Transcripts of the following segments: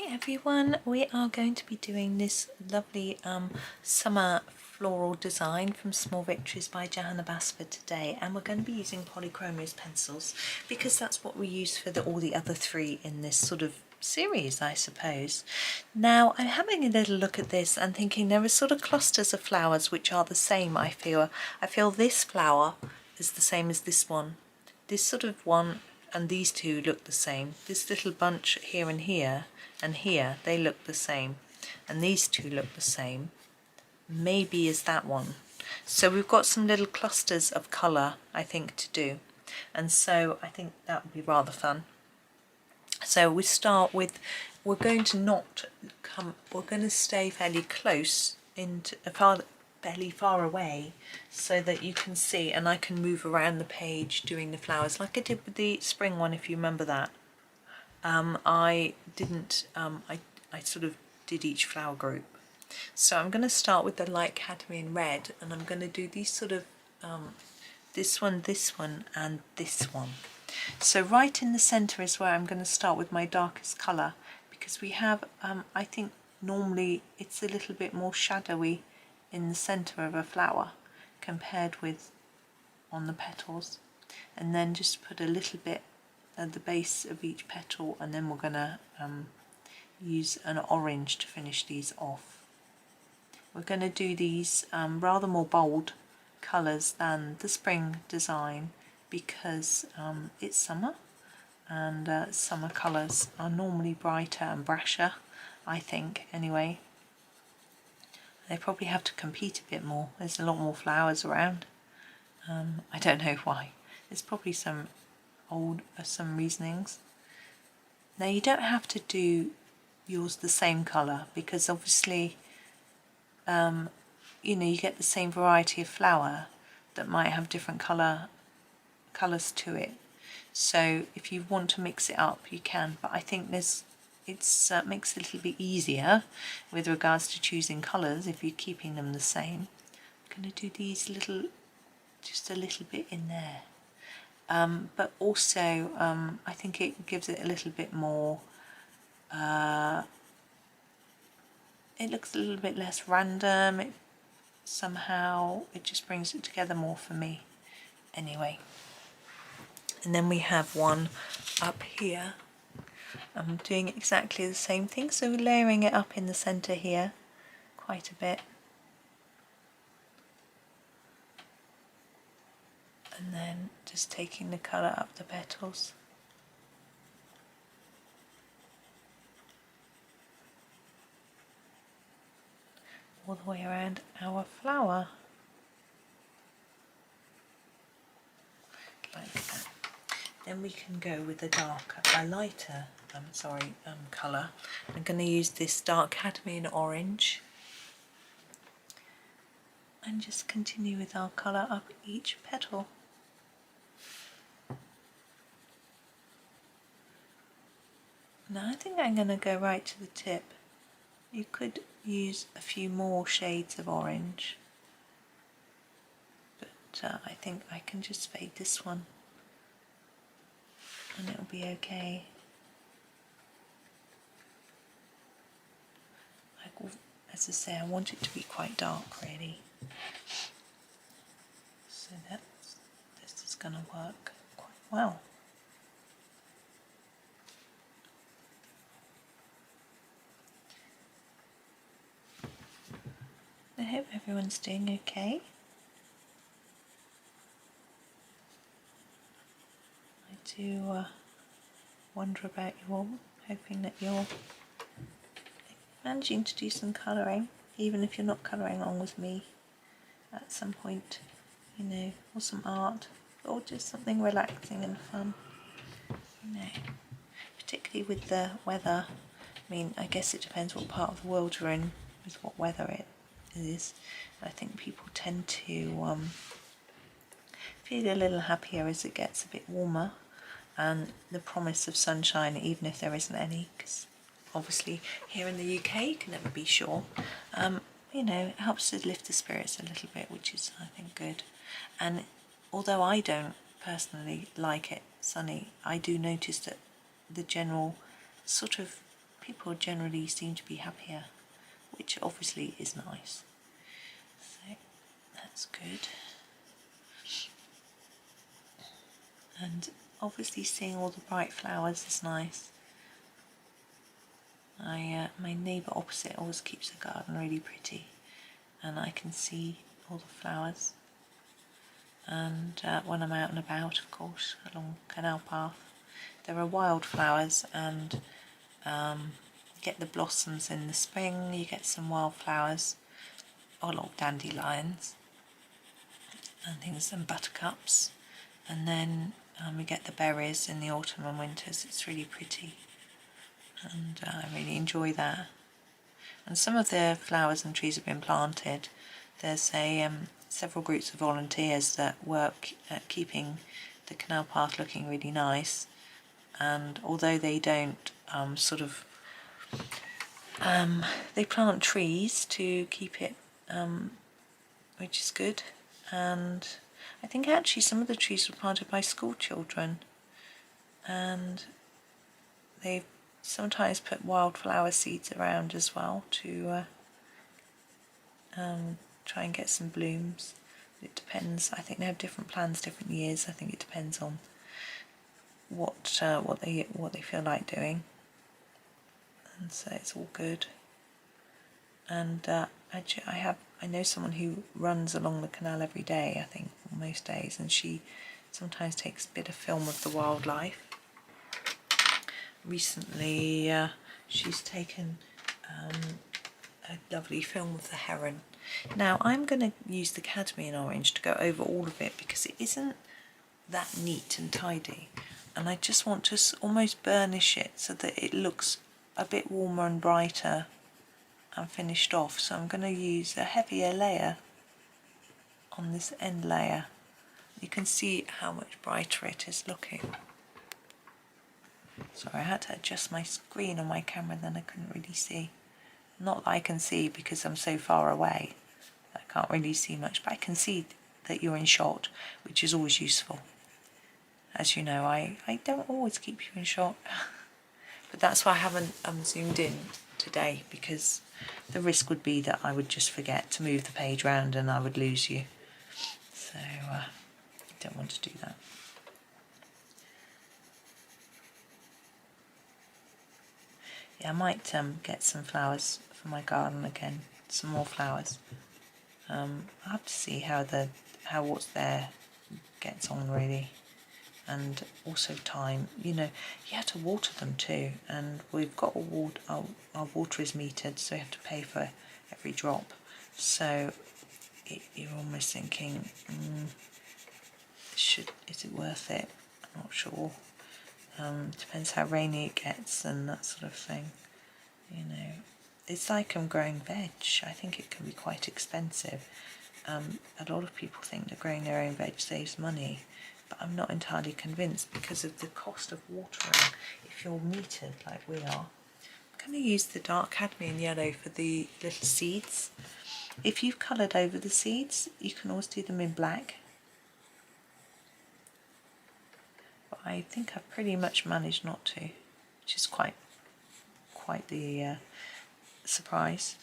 Hi everyone, we are going to be doing this lovely summer floral design from Small Victories by Johanna Basford today, and we're going to be using Polychromos pencils because that's what we use for all the other three in this sort of series, I suppose. Now I'm having a little look at this and thinking there are sort of clusters of flowers which are the same. I feel this flower is the same as this one, this sort of one, and these two look the same. This little bunch here and here and here, they look the same, and these two look the same, maybe as that one. So we've got some little clusters of colour, I think, to do, and so I think that would be rather fun. So we start with, we're going to stay fairly close, fairly far away, so that you can see, and I can move around the page doing the flowers like I did with the spring one, if you remember that. I sort of did each flower group. So I'm going to start with the light cadmium red, and I'm going to do these sort of this one, and this one. So right in the centre is where I'm going to start with my darkest colour, because we have, I think normally it's a little bit more shadowy in the centre of a flower compared with on the petals, and then just put a little bit at the base of each petal, and then we're going to use an orange to finish these off. We're going to do these rather more bold colours than the spring design because it's summer, and summer colours are normally brighter and brasher, I think, anyway. They probably have to compete a bit more. There's a lot more flowers around. I don't know why. There's probably some reasonings. Now you don't have to do yours the same colour, because obviously you get the same variety of flower that might have different colours to it. So if you want to mix it up, you can, but I think it makes it a little bit easier with regards to choosing colours if you're keeping them the same. I'm going to do these just a little bit in there. But also I think it gives it a little bit more, it looks a little bit less random. Somehow it just brings it together more for me anyway. And then we have one up here. I'm doing exactly the same thing, so layering it up in the centre here quite a bit. And then just taking the colour up the petals. All the way around our flower. Like that. Then we can go with a lighter colour. I'm going to use this dark cadmium orange and just continue with our colour up each petal. Now I think I'm going to go right to the tip. You could use a few more shades of orange, but I think I can just fade this one and it'll be okay. As I say, I want it to be quite dark really, so this is going to work quite well. I hope everyone's doing okay. I do wonder about you all, hoping that you're managing to do some colouring, even if you're not colouring along with me at some point, or some art, or just something relaxing and fun, particularly with the weather. I mean, I guess it depends what part of the world you're in with what weather it is. I think people tend to feel a little happier as it gets a bit warmer, and the promise of sunshine, even if there isn't any, because obviously here in the UK you can never be sure. It helps to lift the spirits a little bit, which is, I think, good. And although I don't personally like it sunny, I do notice that the general sort of people generally seem to be happier, which obviously is nice. So that's good. And obviously seeing all the bright flowers is nice. My neighbour opposite always keeps the garden really pretty, and I can see all the flowers. And when I'm out and about, of course, along Canal Path, there are wildflowers, and you get the blossoms in the spring, you get some wildflowers, a lot of dandelions and things, and buttercups, and then we get the berries in the autumn and winters. It's really pretty, and I really enjoy that. And some of the flowers and trees have been planted. There's several groups of volunteers that work at keeping the canal path looking really nice, and although they don't they plant trees to keep it, which is good. And I think actually some of the trees were planted by school children, and they've sometimes put wildflower seeds around as well to try and get some blooms. It depends. I think they have different plans different years. I think it depends on what they feel like doing, and so it's all good. And actually I know someone who runs along the canal every day, I think, most days, and she sometimes takes a bit of film of the wildlife. Recently she's taken a lovely film of the heron. Now I'm going to use the cadmium orange to go over all of it because it isn't that neat and tidy, and I just want to almost burnish it so that it looks a bit warmer and brighter and finished off. So I'm going to use a heavier layer on this end layer. You can see how much brighter it is looking. Sorry, I had to adjust my screen on my camera, then I couldn't really see. Not that I can see because I'm so far away, I can't really see much, but I can see that you're in shot, which is always useful. As you know, I don't always keep you in shot, but that's why I haven't zoomed in today, because the risk would be that I would just forget to move the page round and I would lose you. So I don't want to do that. Yeah, I might get some flowers for my garden again, some more flowers. I'll have to see how what's there gets on really, and also time. You know, you have to water them too, and we've got our water is metered, so you have to pay for every drop. So you're almost thinking, is it worth it? I'm not sure. Depends how rainy it gets and that sort of thing. You know, it's like growing veg. I think it can be quite expensive. A lot of people think that growing their own veg saves money, but I'm not entirely convinced because of the cost of watering if you're metered like we are. I'm going to use the dark cadmium yellow for the little seeds. If you've coloured over the seeds, you can always do them in black. I think I've pretty much managed not to, which is quite the surprise.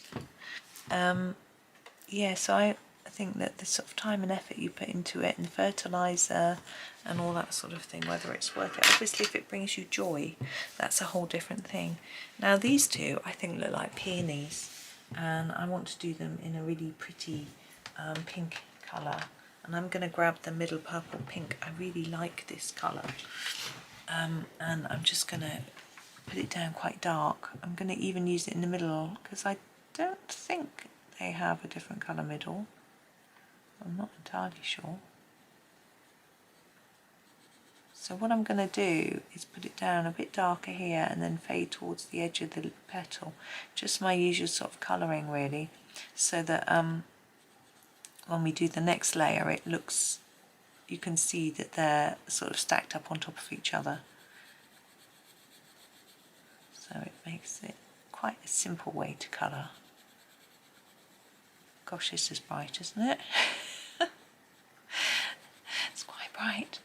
Yeah, so I think that the sort of time and effort you put into it, and the fertiliser and all that sort of thing, whether it's worth it. Obviously if it brings you joy, that's a whole different thing. Now these two I think look like peonies, and I want to do them in a really pretty pink colour. And I'm going to grab the middle purple pink. I really like this colour. And I'm just going to put it down quite dark. I'm going to even use it in the middle because I don't think they have a different colour middle. I'm not entirely sure. So what I'm going to do is put it down a bit darker here and then fade towards the edge of the petal. Just my usual sort of colouring really, so that when we do the next layer it looks, you can see that they're sort of stacked up on top of each other. So it makes it quite a simple way to colour. Gosh, this is bright, isn't it? It's quite bright.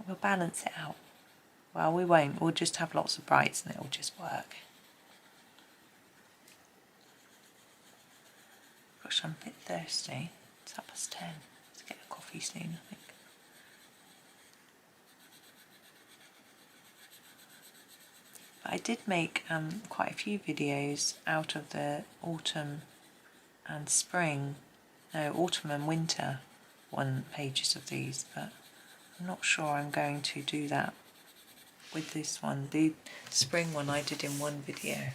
We'll balance it out. Well, we won't. We'll just have lots of brights and it'll just work. Gosh, I'm a bit thirsty. It's 10:30. Let's get a coffee soon, I think. But I did make quite a few videos out of the autumn and autumn and winter pages of these, but I'm not sure I'm going to do that with this one. The spring one I did in one video.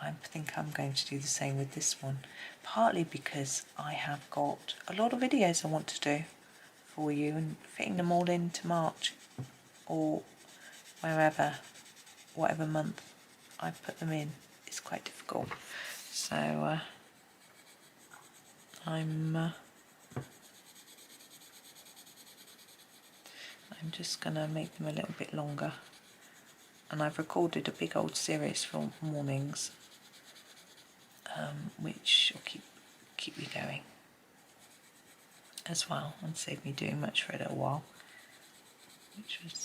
I think I'm going to do the same with this one, partly because I have got a lot of videos I want to do for you, and fitting them all into March or whatever month I put them in is quite difficult. So I'm just going to make them a little bit longer, and I've recorded a big old series for mornings, which will keep me going as well and save me doing much for a little while,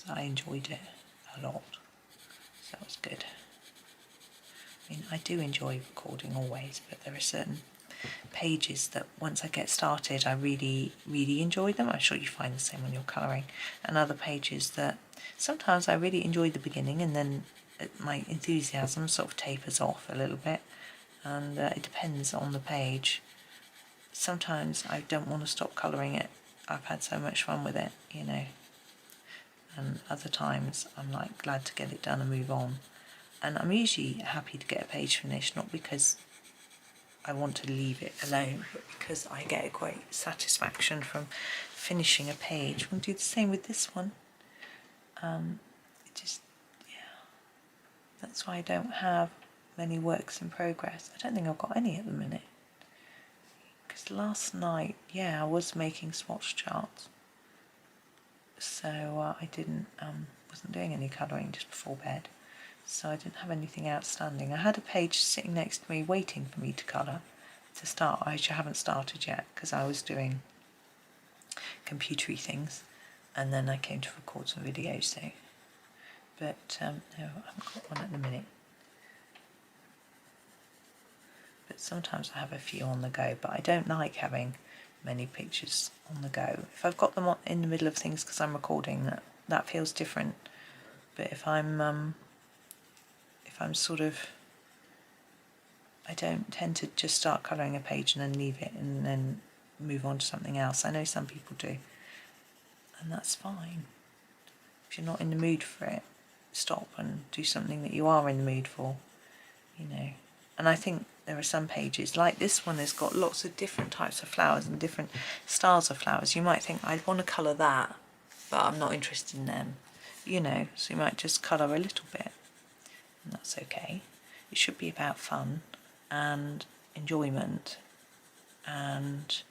I enjoyed it a lot, so that was good. I mean, I do enjoy recording always, but there are certain pages that once I get started I really enjoy them. I'm sure you find the same when you're colouring, and other pages that sometimes I really enjoy the beginning and then my enthusiasm sort of tapers off a little bit, and it depends on the page. Sometimes I don't want to stop colouring it, I've had so much fun with it, you know, and other times I'm like glad to get it done and move on. And I'm usually happy to get a page finished, not because I want to leave it alone, but because I get a great satisfaction from finishing a page. We'll do the same with this one. That's why I don't have many works in progress. I don't think I've got any at the minute. Because last night, I was making swatch charts. So I wasn't doing any colouring just before bed. So I didn't have anything outstanding. I had a page sitting next to me waiting for me to colour to start, which I haven't started yet because I was doing computery things, and then I came to record some videos, so. But no, I haven't got one at the minute. But sometimes I have a few on the go, but I don't like having many pictures on the go. If I've got them in the middle of things because I'm recording, that feels different. But if I'm sort of, I don't tend to just start colouring a page and then leave it and then move on to something else. I know some people do, and that's fine. If you're not in the mood for it, stop and do something that you are in the mood for, you know. And I think there are some pages, like this one has got lots of different types of flowers and different styles of flowers. You might think, I'd want to colour that, but I'm not interested in them, you know, so you might just colour a little bit. And that's okay. It should be about fun and enjoyment and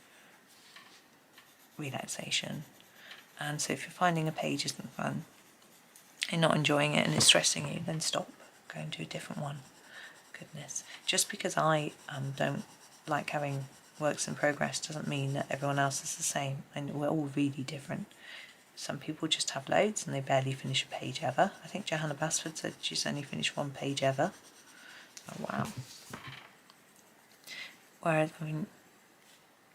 relaxation. And so if you're finding a page isn't fun, you're not enjoying it and it's stressing you, then stop, go and do a different one. Goodness, just because I don't like having works in progress doesn't mean that everyone else is the same, and we're all really different. Some people just have loads and they barely finish a page ever. I think Johanna Basford said she's only finished one page ever. Oh wow.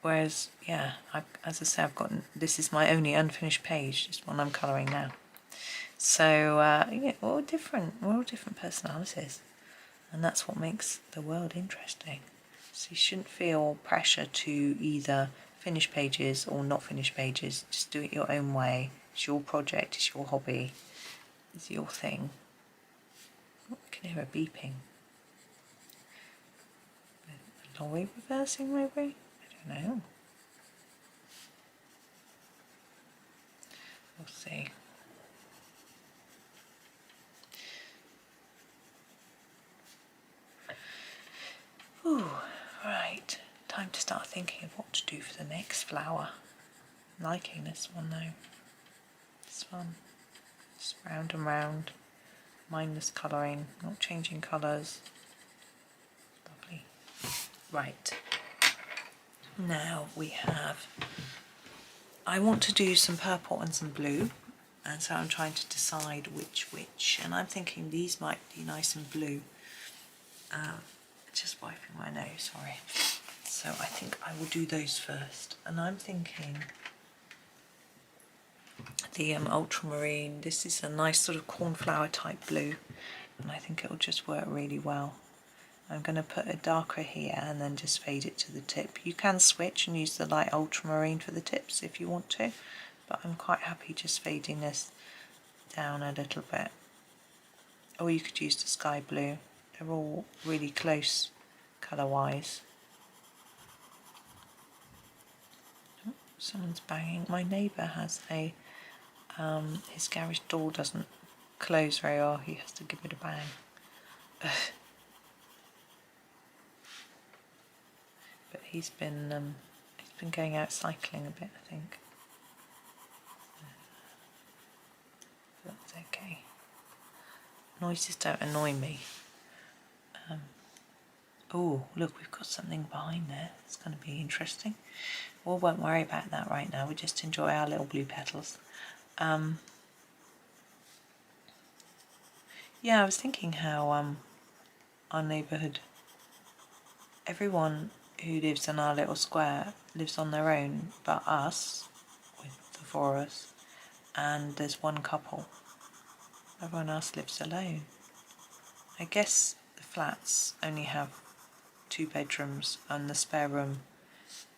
Whereas, yeah, as I say, this is my only unfinished page, just one I'm colouring now. So yeah, we're all different personalities, and that's what makes the world interesting. So you shouldn't feel pressure to either finish pages or not finish pages. Just do it your own way. It's your project, it's your hobby, it's your thing. Oh, I can hear a beeping. A lorry reversing maybe? I don't know. We'll see. Ooh, right. Time to start thinking of what to do for the next flower. I'm liking this one though. It's fun. Just round and round. Mindless colouring, not changing colours. Lovely. Right. Now I want to do some purple and some blue, and so I'm trying to decide which, and I'm thinking these might be nice and blue. Just wiping my nose, sorry. So I think I will do those first. And I'm thinking the ultramarine, this is a nice sort of cornflower type blue, and I think it will just work really well. I'm going to put a darker here and then just fade it to the tip. You can switch and use the light ultramarine for the tips if you want to, but I'm quite happy just fading this down a little bit. Or you could use the sky blue. They're all really close colour wise. Oh, someone's banging. My neighbour has a his garage door doesn't close very well. He has to give it a bang. But he's been going out cycling a bit, I think. That's okay. Noises don't annoy me. Oh, look, we've got something behind there. It's going to be interesting. We won't worry about that right now. We just enjoy our little blue petals. Yeah, I was thinking how our neighbourhood, everyone who lives in our little square lives on their own but us, with the four of us, and there's one couple. Everyone else lives alone. I guess the flats only have 2 bedrooms and the spare room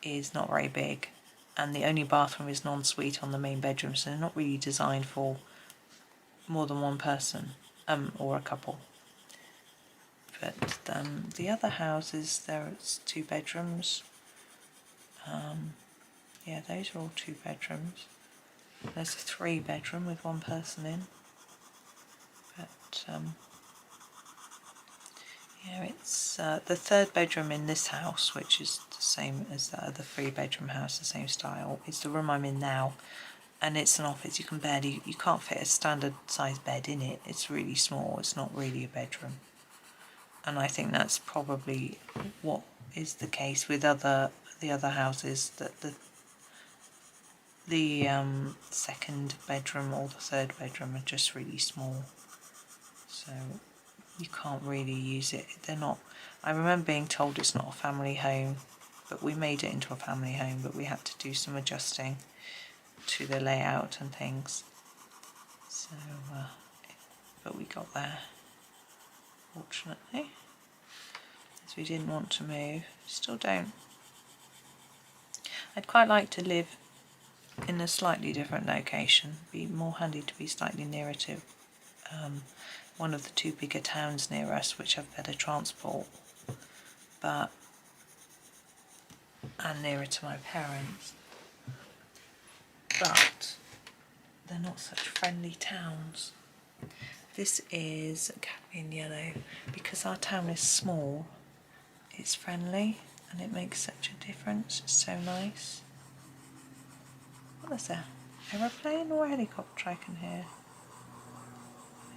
is not very big, and the only bathroom is en-suite on the main bedroom, so they're not really designed for more than one person or a couple. But the other houses, there's 2 bedrooms. Yeah, those are all 2 bedrooms. There's a 3 bedroom with 1 person in. But yeah, it's the 3rd bedroom in this house, which is the same as the other 3 bedroom house, the same style. It's the room I'm in now, and it's an office. You can't fit a standard size bed in it. It's really small. It's not really a bedroom. And I think that's probably what is the case with the other houses, that the 2nd bedroom or the 3rd bedroom are just really small, so you can't really use it. They're not. I remember being told it's not a family home, but we made it into a family home, but we had to do some adjusting to the layout and things. So, but we got there, fortunately, as we didn't want to move. Still don't. I'd quite like to live in a slightly different location. Be more handy to be slightly nearer to one of the 2 bigger towns near us, which have better transport, and nearer to my parents. But they're not such friendly towns. This is cadmium yellow. Because our town is small, it's friendly and it makes such a difference. It's so nice. What is that? Aeroplane or a helicopter I can hear?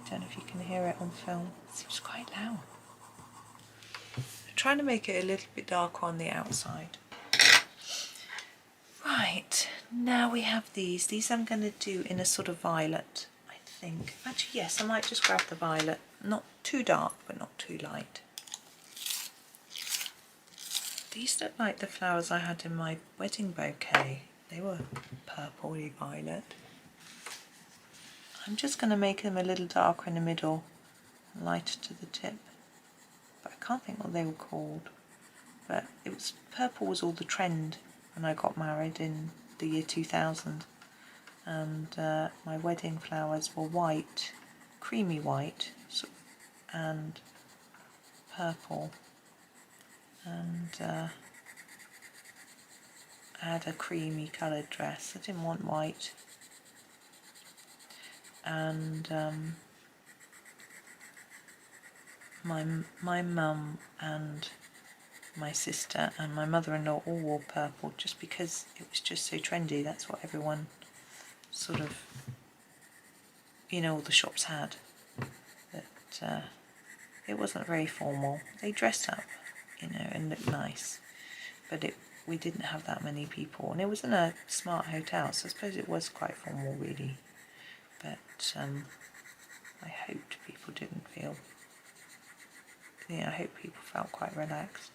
I don't know if you can hear it on film. It seems quite loud. I'm trying to make it a little bit darker on the outside. Right, now we have these. These I'm going to do in a sort of violet, I think. Actually, yes, I might just grab the violet. Not too dark, but not too light. These look like the flowers I had in my wedding bouquet. They were purpley violet. I'm just going to make them a little darker in the middle, lighter to the tip. But I can't think what they were called. But it was purple was all the trend when I got married in the year 2000. And my wedding flowers were white, creamy white, and purple. And I had a creamy coloured dress. I didn't want white. And my mum and my sister and my mother-in-law all wore purple just because it was just so trendy. That's what everyone sort of, all the shops had. But it wasn't very formal. They dressed up, and looked nice. But we didn't have that many people, and it was in a smart hotel, so I suppose it was quite formal, really. But I hoped people didn't feel. I hope people felt quite relaxed.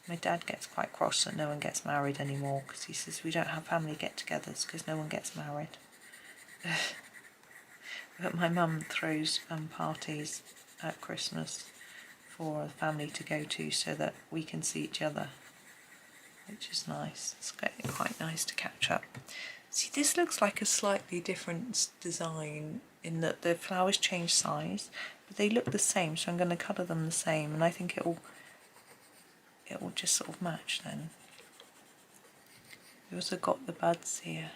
My dad gets quite cross that no one gets married anymore because he says we don't have family get-togethers because no one gets married. But my mum throws parties at Christmas for the family to go to so that we can see each other, which is nice. It's quite nice to catch up. See, this looks like a slightly different design in that the flowers change size, but they look the same, so I'm going to colour them the same, and I think it will just sort of match then. We also got the buds here.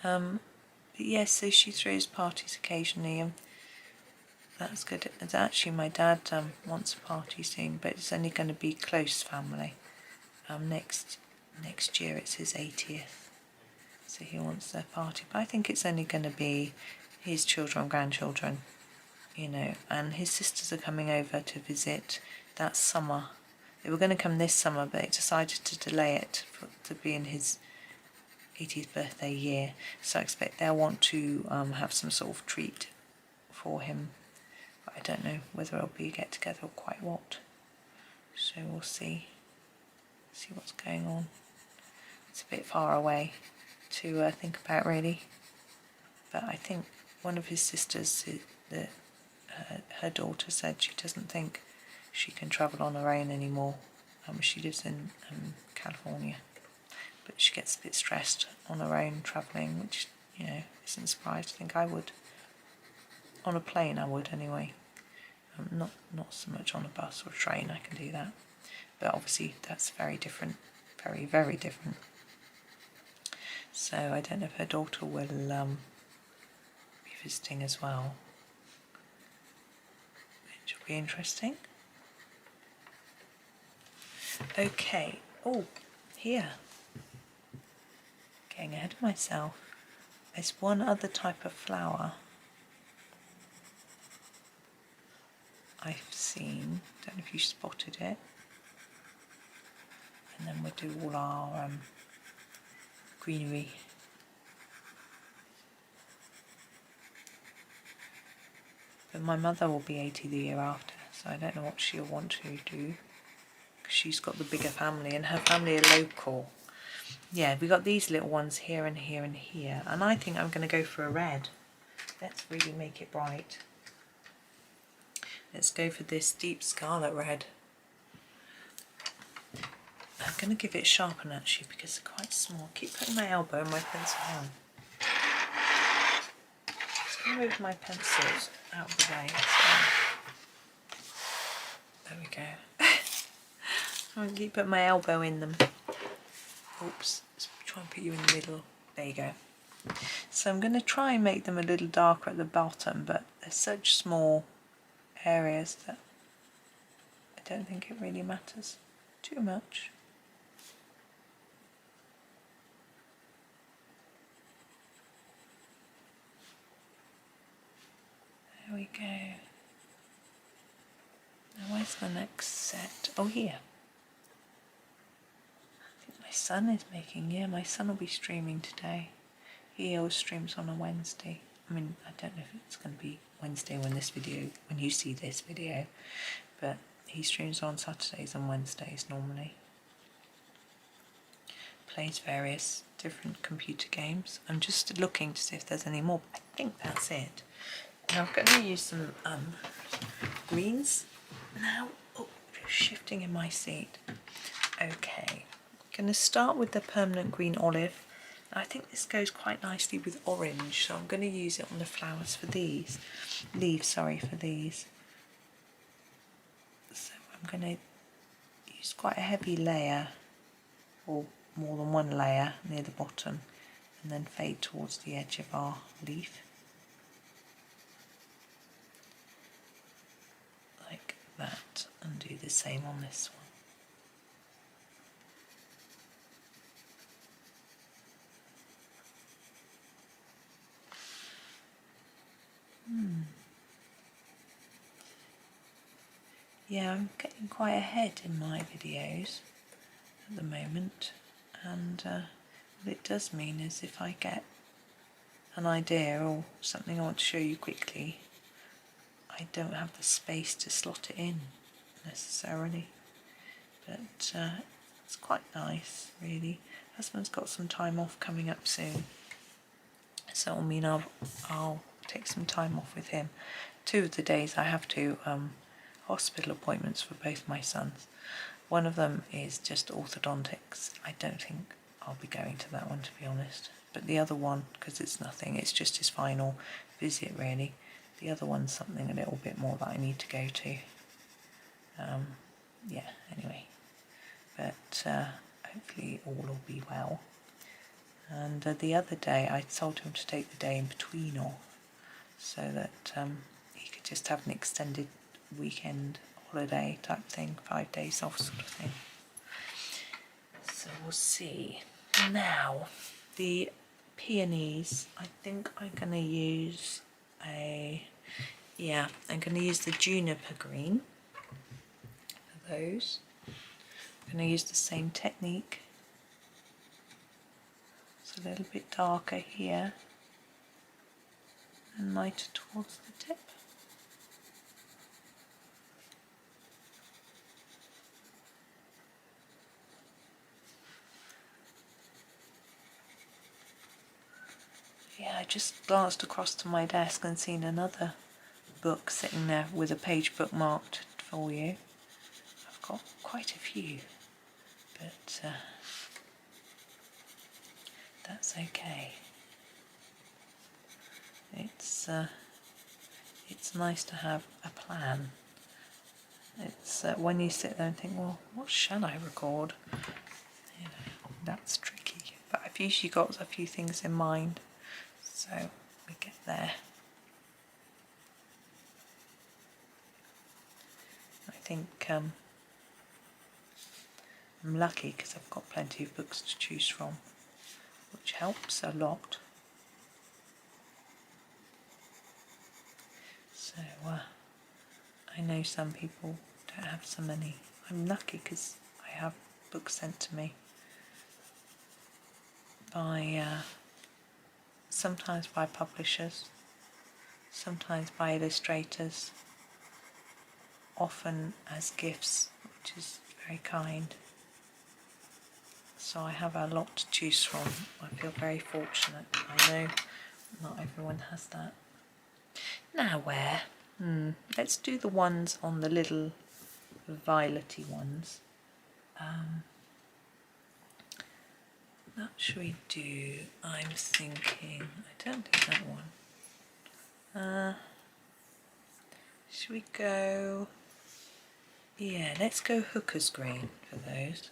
But yes, so she throws parties occasionally, and that's good. It's actually my dad wants a party soon, but it's only going to be close family. Next year it's his 80th, so he wants their party. But I think it's only going to be his children and grandchildren, you know, and his sisters are coming over to visit that summer. They were going to come this summer, but they decided to delay it to be in his 80th birthday year, so I expect they'll want to have some sort of treat for him, but I don't know whether it'll be a get together or quite what, so we'll see what's going on. It's a bit far away to think about really, but I think one of his sisters, her daughter, said she doesn't think she can travel on her own anymore. She lives in California, but she gets a bit stressed on her own travelling, which, you know, isn't surprised. I think I would. On a plane I would anyway. Not so much on a bus or a train, I can do that. But obviously that's very different, very, very different. So I don't know if her daughter will be visiting as well, which will be interesting. Okay, oh, here. Getting ahead of myself. There's one other type of flower I've seen. Don't know if you spotted it. And then we'll do all our greenery. But my mother will be 80 the year after, so I don't know what she'll want to do, because she's got the bigger family and her family are local. Yeah, we got these little ones here and here and here, and I think I'm going to go for a red. Let's really make it bright. Let's go for this deep scarlet red. I'm going to give it a sharpen actually because they're quite small. I keep putting my elbow and my pencil on. Just going to move my pencils out of the way. There we go. I keep putting my elbow in them. Oops, let's try and put you in the middle. There you go. So I'm going to try and make them a little darker at the bottom, but they're such small areas that I don't think it really matters too much. There we go. Now where's the next set? Oh, here. I think my son is making, yeah, my son will be streaming today. He always streams on a Wednesday. I mean, I don't know if it's going to be Wednesday when you see this video, but he streams on Saturdays and Wednesdays normally. Plays various different computer games. I'm just looking to see if there's any more, but I think that's it. Now I'm going to use some greens now. Oh, shifting in my seat. Okay, I'm going to start with the permanent green olive. I think this goes quite nicely with orange, so I'm going to use it on the flowers for these. Leaves, sorry, for these. So I'm going to use quite a heavy layer, or more than one layer near the bottom, and then fade towards the edge of our leaf. Like that, and do the same on this one. Yeah, I'm getting quite ahead in my videos at the moment, and what it does mean is if I get an idea or something I want to show you quickly, I don't have the space to slot it in necessarily. but it's quite nice really. Husband's got some time off coming up soon, so I mean I'll take some time off with him. 2 of the days I have to hospital appointments for both my sons. One of them is just orthodontics. I don't think I'll be going to that one, to be honest, but the other one, because it's nothing, it's just his final visit really. The other one's something a little bit more that I need to go to. Yeah, anyway, but hopefully all will be well. And the other day I told him to take the day in between off, so that he could just have an extended weekend holiday type thing, 5 days off sort of thing. So we'll see. Now, the peonies, I think I'm going to use I'm going to use the juniper green for those. I'm going to use the same technique. It's a little bit darker here and lighter towards the tip. Yeah, I just glanced across to my desk and seen another book sitting there with a page bookmarked for you. I've got quite a few, but that's okay. It's nice to have a plan. It's when you sit there and think, well, what shall I record? You know, that's tricky. But I've usually got a few things in mind, so we get there. I think I'm lucky because I've got plenty of books to choose from, which helps a lot. So I know some people don't have so many. I'm lucky because I have books sent to me by sometimes by publishers, sometimes by illustrators, often as gifts, which is very kind. So I have a lot to choose from. I feel very fortunate. I know not everyone has that. Now where? Let's do the ones on the little violety ones. What should we do? I'm thinking, I don't do that one. Should we go, yeah, let's go hooker's green for those.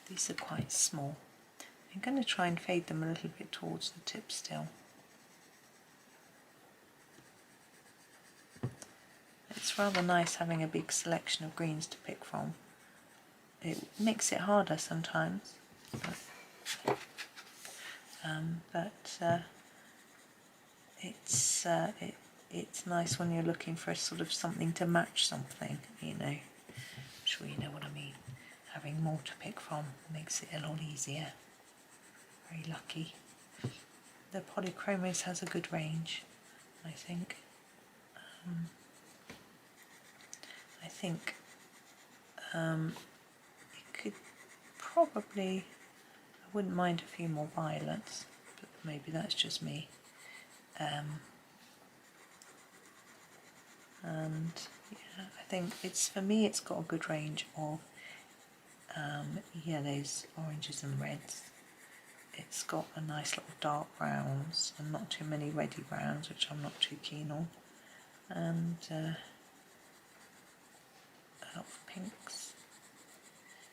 These are quite small. I'm going to try and fade them a little bit towards the tip still. It's rather nice having a big selection of greens to pick from. It makes it harder sometimes, but it's nice when you're looking for sort of something to match something, you know. I'm sure you know what I mean. Having more to pick from makes it a lot easier. Very lucky. The Polychromos has a good range, I think. It could probably, I wouldn't mind a few more violets, but maybe that's just me. And yeah, I think for me it's got a good range of yellows, oranges and reds. It's got a nice little dark browns and not too many reddy browns, which I'm not too keen on, and a lot of pinks.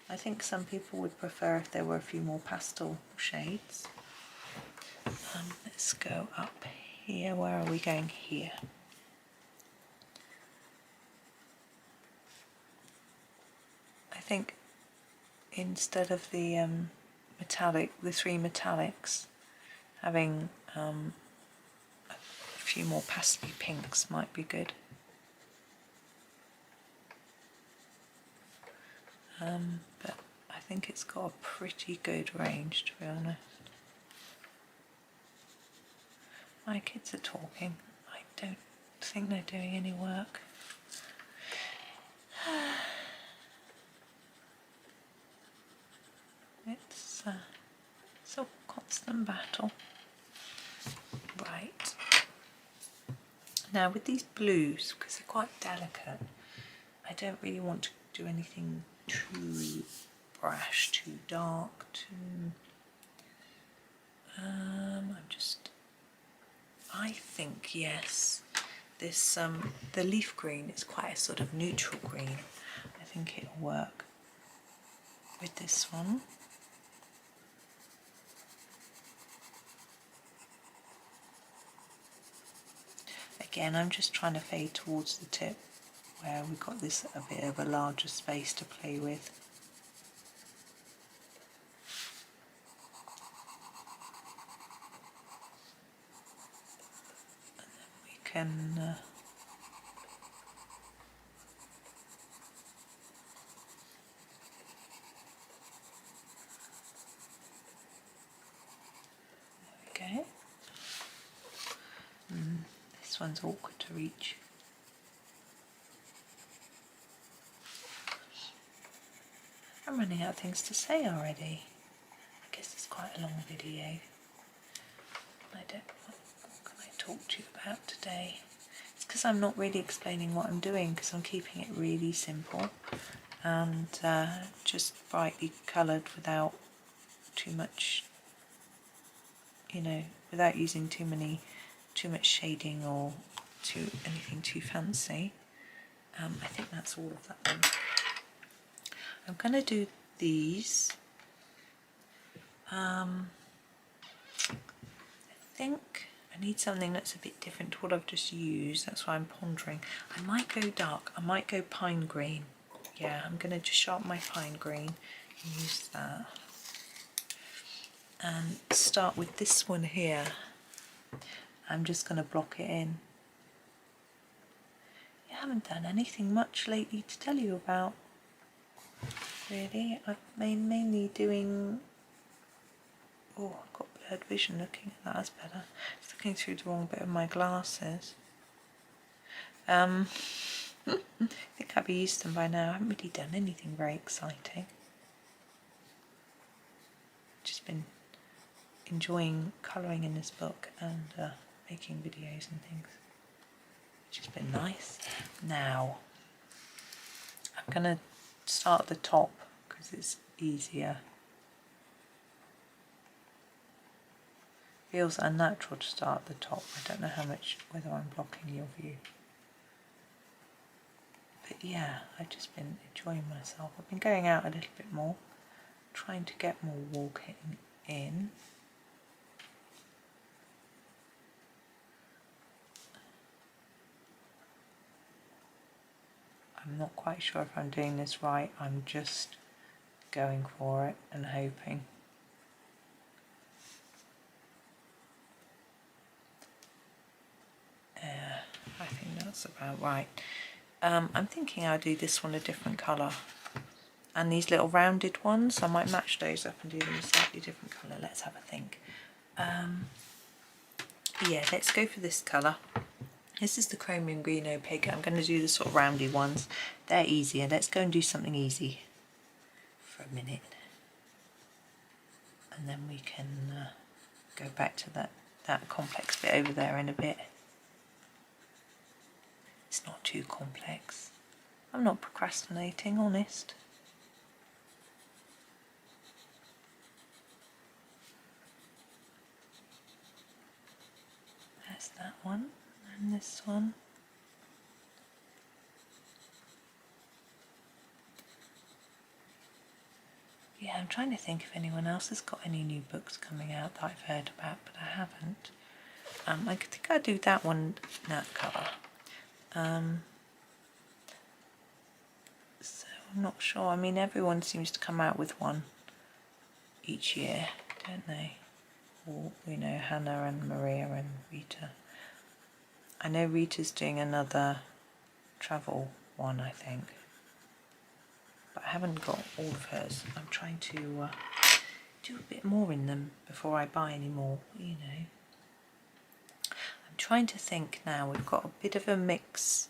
I think some people would prefer if there were a few more pastel shades. Let's go up here. Where are we going here? I think instead of the the 3 metallics, having a few more pastel pinks might be good. But I think it's got a pretty good range, to be honest. My kids are talking. I don't think they're doing any work. and battle. Right. Now with these blues, because they're quite delicate, I don't really want to do anything too brash, too dark, too... I think, yes, this the leaf green is quite a sort of neutral green. I think it'll work with this one. Again, I'm just trying to fade towards the tip where we've got this a bit of a larger space to play with. And then we can there we go. This one's awkward to reach. I'm running out of things to say already. I guess it's quite a long video. What can I talk to you about today? It's because I'm not really explaining what I'm doing, because I'm keeping it really simple and just brightly coloured without too much, you know, without using too much shading or anything too fancy. I think that's all of that one. I'm going to do these. I think I need something that's a bit different to what I've just used. That's why I'm pondering. I might go dark. I might go pine green. Yeah, I'm going to just sharpen my pine green and use that. And start with this one here. I'm just going to block it in. I haven't done anything much lately to tell you about, really. I've been mainly doing... Oh, I've got blurred vision looking at that. That's better. It's looking through the wrong bit of my glasses. I think I've used them by now. I haven't really done anything very exciting. Just been enjoying colouring in this book and making videos and things, which has been nice. Now I'm going to start at the top because it's easier. Feels unnatural to start at the top. I don't know whether I'm blocking your view. But yeah, I've just been enjoying myself. I've been going out a little bit more, trying to get more walking in. I'm not quite sure if I'm doing this right. I'm just going for it and hoping. I think that's about right. I'm thinking I'll do this one a different colour. And these little rounded ones, I might match those up and do them a slightly different colour. Let's have a think. Yeah, let's go for this colour. This is the chromium green opaque. I'm going to do the sort of roundy ones. They're easier. Let's go and do something easy for a minute. And then we can go back to that complex bit over there in a bit. It's not too complex. I'm not procrastinating, honest. There's that one, and this one. Yeah, I'm trying to think if anyone else has got any new books coming out that I've heard about, but I haven't. I think I'll do that one, that colour. So I'm not sure. I mean, everyone seems to come out with one each year, don't they? Or, you know, Hannah and Maria and Rita. I know Rita's doing another travel one, I think. But I haven't got all of hers. I'm trying to do a bit more in them before I buy any more, you know. I'm trying to think now. We've got a bit of a mix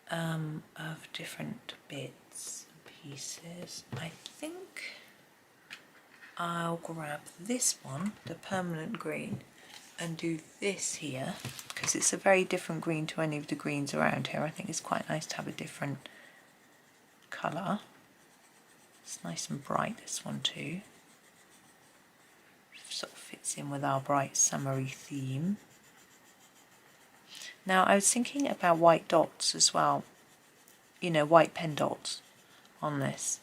of different bits and pieces. I think I'll grab this one, the permanent green, and do this here, because it's a very different green to any of the greens around here. I think it's quite nice to have a different colour. It's nice and bright, this one too. Sort of fits in with our bright summery theme. Now I was thinking about white dots as well, you know, white pen dots on this.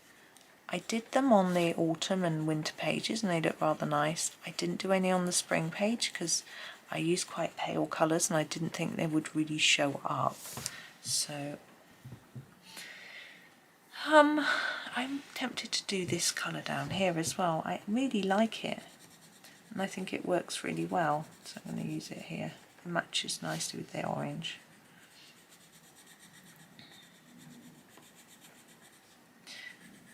I did them on the autumn and winter pages and they look rather nice. I didn't do any on the spring page because I used quite pale colours and I didn't think they would really show up. So I'm tempted to do this colour down here as well. I really like it and I think it works really well, so I'm going to use it here. It matches nicely with the orange.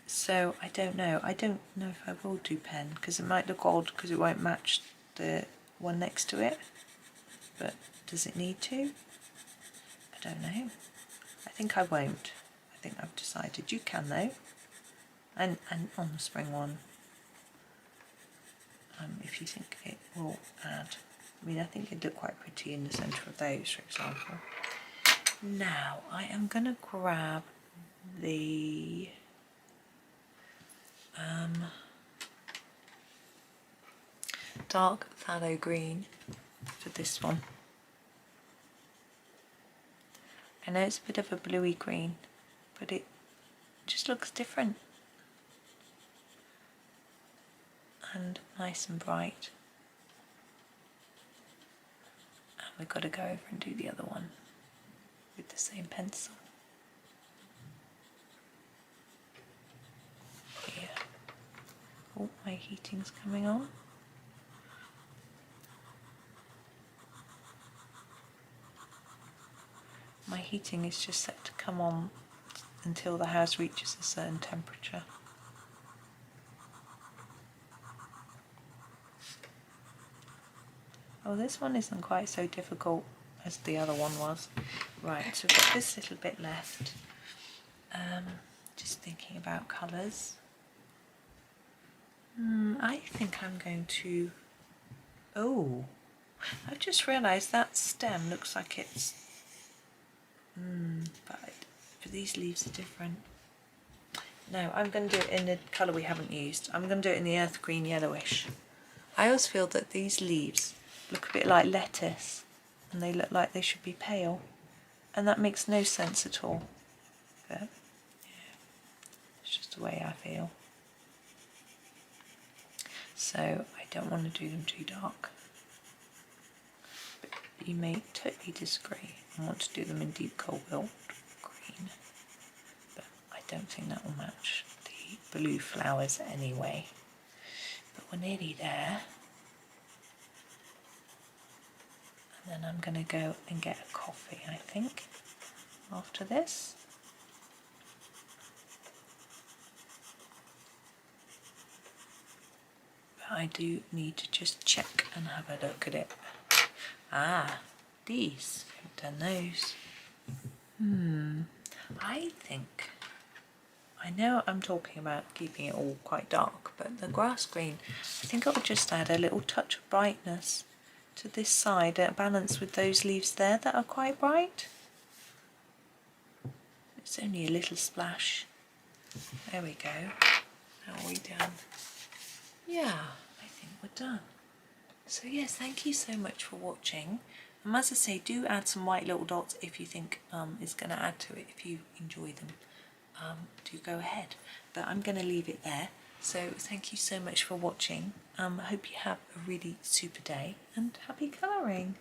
So I don't know if I will do pen because it might look odd because it won't match the one next to it, but does it need to? I don't know. I think I won't. I think I've decided. You can though, and on the spring one, if you think it will add. I mean, I think it'd look quite pretty in the centre of those, for example. Now I am going to grab the dark phthalo green for this one. I know it's a bit of a bluey green, but it just looks different and nice and bright. And we've got to go over and do the other one with the same pencil. Here. Oh, my heating's coming on. My heating is just set to come on until the house reaches a certain temperature. Oh, this one isn't quite so difficult as the other one was. Right, so we've got this little bit left. Just thinking about colours. I think I'm going to... Oh, I've just realised that stem looks like it's... but these leaves are different. No, I'm going to do it in the colour we haven't used. I'm going to do it in the earth green yellowish. I always feel that these leaves look a bit like lettuce and they look like they should be pale, and that makes no sense at all. But yeah, it's just the way I feel. So I don't want to do them too dark. But you may totally disagree and want to do them in deep cobalt green. But I don't think that will match the blue flowers anyway. But we're nearly there. And then I'm going to go and get a coffee, I think, after this. But I do need to just check and have a look at it. Ah, these. Haven't done those. I think, I know I'm talking about keeping it all quite dark, but the grass green, I think I'll just add a little touch of brightness to this side, at balance with those leaves there that are quite bright. It's only a little splash. There we go. How are we done? Yeah, I think we're done. So yes, thank you so much for watching. And as I say, do add some white little dots if you think it's going to add to it, if you enjoy them. Do go ahead. But I'm going to leave it there. So thank you so much for watching. I hope you have a really super day and happy colouring.